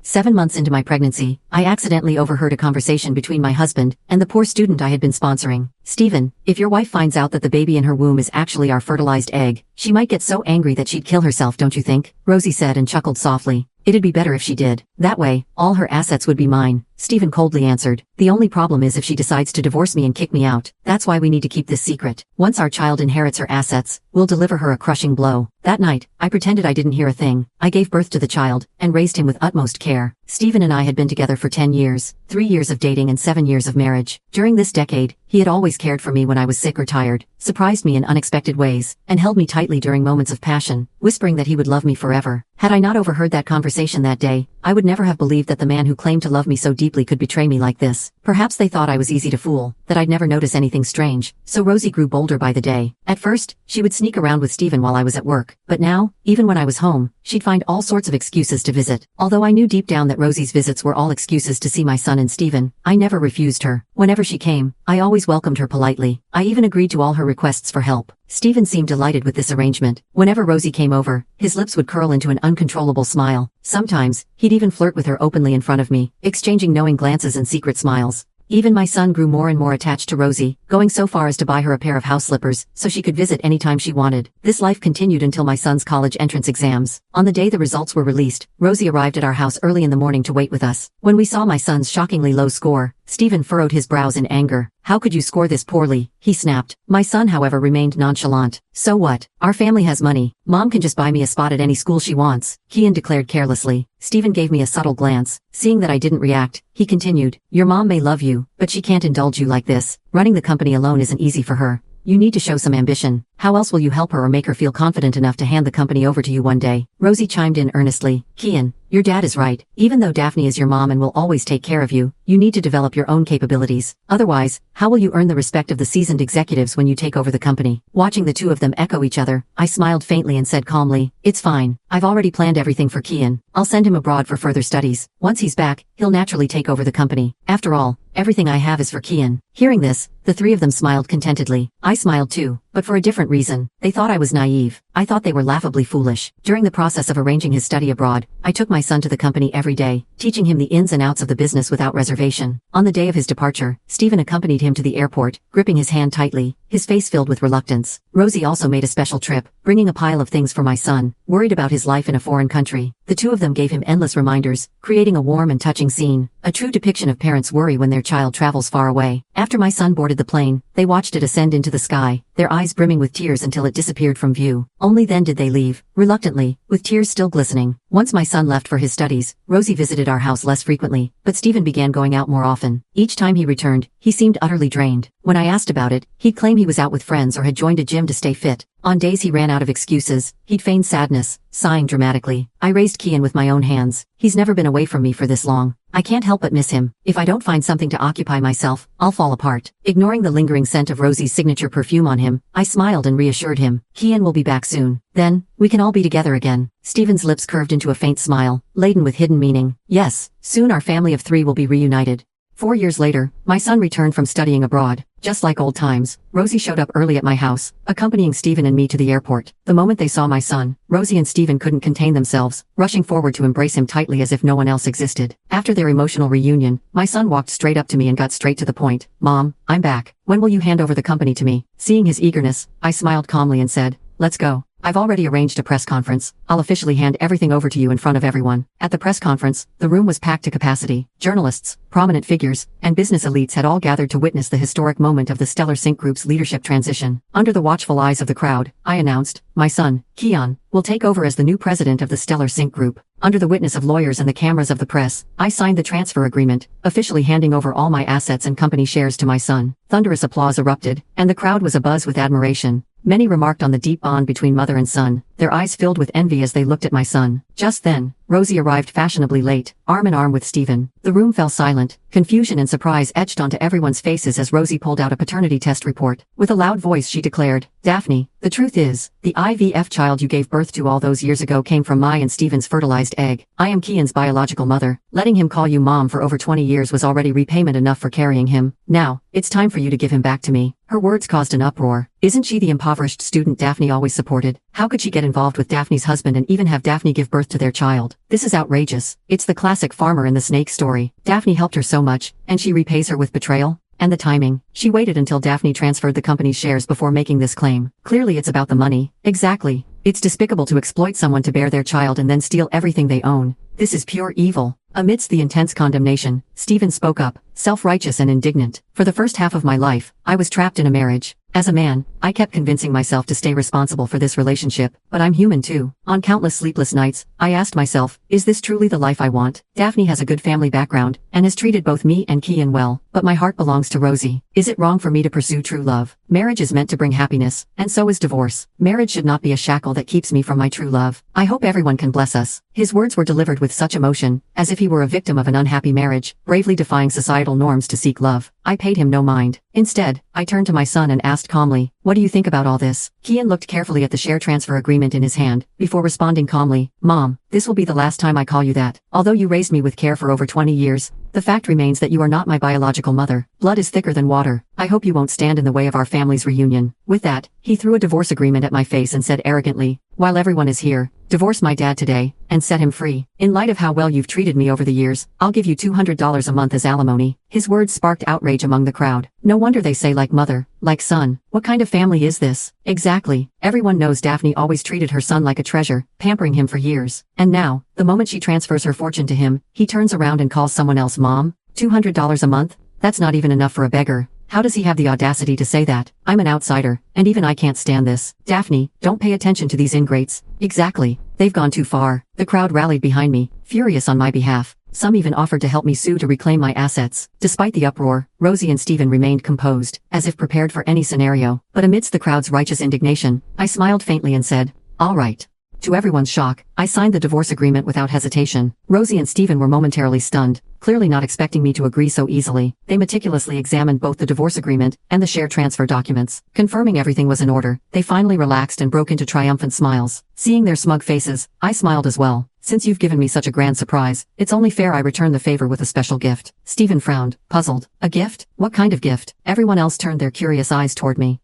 7 months into my pregnancy, I accidentally overheard a conversation between my husband and the poor student I had been sponsoring. Stephen, if your wife finds out that the baby in her womb is actually our fertilized egg, she might get so angry that she'd kill herself, don't you think? Rosie said and chuckled softly. It'd be better if she did. That way, all her assets would be mine, Stephen coldly answered. The only problem is if she decides to divorce me and kick me out. That's why we need to keep this secret. Once our child inherits her assets, we'll deliver her a crushing blow. That night, I pretended I didn't hear a thing. I gave birth to the child, and raised him with utmost care. Stephen and I had been together for 10 years, 3 years of dating and 7 years of marriage. During this decade, he had always cared for me when I was sick or tired, surprised me in unexpected ways, and held me tightly during moments of passion, whispering that he would love me forever. Had I not overheard that conversation that day, I would never have believed that the man who claimed to love me so deeply could betray me like this. Perhaps they thought I was easy to fool, that I'd never notice anything strange, so Rosie grew bolder by the day. At first, she would sneak around with Stephen while I was at work, but now, even when I was home, she'd find all sorts of excuses to visit. Although I knew deep down that Rosie's visits were all excuses to see my son and Stephen, I never refused her. Whenever she came, I always welcomed her politely. I even agreed to all her requests for help. Stephen seemed delighted with this arrangement. Whenever Rosie came over, his lips would curl into an uncontrollable smile. Sometimes, he'd even flirt with her openly in front of me, exchanging knowing glances and secret smiles. Even my son grew more and more attached to Rosie, going so far as to buy her a pair of house slippers, so she could visit anytime she wanted. This life continued until my son's college entrance exams. On the day the results were released, Rosie arrived at our house early in the morning to wait with us. When we saw my son's shockingly low score, Stephen furrowed his brows in anger. How could you score this poorly? He snapped. My son, however, remained nonchalant. So what? Our family has money. Mom can just buy me a spot at any school she wants, Kian declared carelessly. Stephen gave me a subtle glance. Seeing that I didn't react, he continued. Your mom may love you, but she can't indulge you like this. Running the company alone isn't easy for her. You need to show some ambition. How else will you help her or make her feel confident enough to hand the company over to you one day? Rosie chimed in earnestly. Kian, your dad is right. Even though Daphne is your mom and will always take care of you, you need to develop your own capabilities. Otherwise, how will you earn the respect of the seasoned executives when you take over the company? Watching the two of them echo each other, I smiled faintly and said calmly, it's fine. I've already planned everything for Kian. I'll send him abroad for further studies. Once he's back, he'll naturally take over the company. After all, everything I have is for Kian. Hearing this, the three of them smiled contentedly. I smiled too, but for a different reason. They thought I was naive. I thought they were laughably foolish. During the process of arranging his study abroad, I took my son to the company every day, teaching him the ins and outs of the business without reservation. On the day of his departure, Stephen accompanied him to the airport, gripping his hand tightly, his face filled with reluctance. Rosie also made a special trip, bringing a pile of things for my son, worried about his life in a foreign country. The two of them gave him endless reminders, creating a warm and touching scene, a true depiction of parents' worry when their child travels far away. After my son boarded the plane, they watched it ascend into the sky, their eyes brimming with tears until it disappeared from view. Only then did they leave, reluctantly, with tears still glistening. Once my son left for his studies, Rosie visited our house less frequently, but Stephen began going out more often. Each time he returned, he seemed utterly drained. When I asked about it, he'd claim he was out with friends or had joined a gym to stay fit. On days he ran out of excuses, he'd feign sadness, sighing dramatically. I raised Kian with my own hands. He's never been away from me for this long. I can't help but miss him. If I don't find something to occupy myself, I'll fall apart. Ignoring the lingering scent of Rosie's signature perfume on him, I smiled and reassured him. Kian will be back soon. Then, we can all be together again. Stephen's lips curved into a faint smile, laden with hidden meaning. Yes, soon our family of 3 will be reunited. 4 years later, my son returned from studying abroad. Just like old times, Rosie showed up early at my house, accompanying Stephen and me to the airport. The moment they saw my son, Rosie and Stephen couldn't contain themselves, rushing forward to embrace him tightly as if no one else existed. After their emotional reunion, my son walked straight up to me and got straight to the point. Mom, I'm back. When will you hand over the company to me? Seeing his eagerness, I smiled calmly and said, let's go. I've already arranged a press conference. I'll officially hand everything over to you in front of everyone. At the press conference, the room was packed to capacity. Journalists, prominent figures, and business elites had all gathered to witness the historic moment of the Stellar Sync Group's leadership transition. Under the watchful eyes of the crowd, I announced, my son, Kian, will take over as the new president of the Stellar Sync Group. Under the witness of lawyers and the cameras of the press, I signed the transfer agreement, officially handing over all my assets and company shares to my son. Thunderous applause erupted, and the crowd was abuzz with admiration. Many remarked on the deep bond between mother and son, their eyes filled with envy as they looked at my son. Just then, Rosie arrived fashionably late, arm in arm with Stephen. The room fell silent. Confusion and surprise etched onto everyone's faces as Rosie pulled out a paternity test report. With a loud voice she declared, Daphne, the truth is, the IVF child you gave birth to all those years ago came from my and Stephen's fertilized egg. I am Kian's biological mother. Letting him call you mom for over 20 years was already repayment enough for carrying him. Now, it's time for you to give him back to me. Her words caused an uproar. Isn't she the impoverished student Daphne always supported? How could she get involved with Daphne's husband and even have Daphne give birth to their child. This is outrageous. It's the classic farmer and the snake story. Daphne helped her so much, and she repays her with betrayal? And the timing. She waited until Daphne transferred the company's shares before making this claim. Clearly it's about the money. Exactly. It's despicable to exploit someone to bear their child and then steal everything they own. This is pure evil. Amidst the intense condemnation, Stephen spoke up, self-righteous and indignant. For the first half of my life, I was trapped in a marriage. As a man, I kept convincing myself to stay responsible for this relationship, but I'm human too. On countless sleepless nights, I asked myself, is this truly the life I want? Daphne has a good family background, and has treated both me and Kian well, but my heart belongs to Rosie. Is it wrong for me to pursue true love? Marriage is meant to bring happiness, and so is divorce. Marriage should not be a shackle that keeps me from my true love. I hope everyone can bless us. His words were delivered with such emotion, as if he were a victim of an unhappy marriage, bravely defying societal norms to seek love. I paid him no mind. Instead, I turned to my son and asked calmly, what do you think about all this? Kian looked carefully at the share transfer agreement in his hand, before responding calmly, Mom, this will be the last time I call you that. Although you raised me with care for over 20 years, the fact remains that you are not my biological mother. Blood is thicker than water. I hope you won't stand in the way of our family's reunion. With that, he threw a divorce agreement at my face and said arrogantly, while everyone is here, divorce my dad today, and set him free. In light of how well you've treated me over the years, I'll give you $200 a month as alimony. His words sparked outrage among the crowd. No wonder they say like mother, like son. What kind of family is this? Exactly. Everyone knows Daphne always treated her son like a treasure, pampering him for years. And now, the moment she transfers her fortune to him, he turns around and calls someone else mom? $200 a month? That's not even enough for a beggar. How does he have the audacity to say that? I'm an outsider, and even I can't stand this. Daphne, don't pay attention to these ingrates. Exactly. They've gone too far. The crowd rallied behind me, furious on my behalf. Some even offered to help me sue to reclaim my assets. Despite the uproar, Rosie and Stephen remained composed, as if prepared for any scenario. But amidst the crowd's righteous indignation, I smiled faintly and said, all right. To everyone's shock, I signed the divorce agreement without hesitation. Rosie and Stephen were momentarily stunned, clearly not expecting me to agree so easily. They meticulously examined both the divorce agreement and the share transfer documents. Confirming everything was in order, they finally relaxed and broke into triumphant smiles. Seeing their smug faces, I smiled as well. Since you've given me such a grand surprise, it's only fair I return the favor with a special gift. Stephen frowned, puzzled. A gift? What kind of gift? Everyone else turned their curious eyes toward me.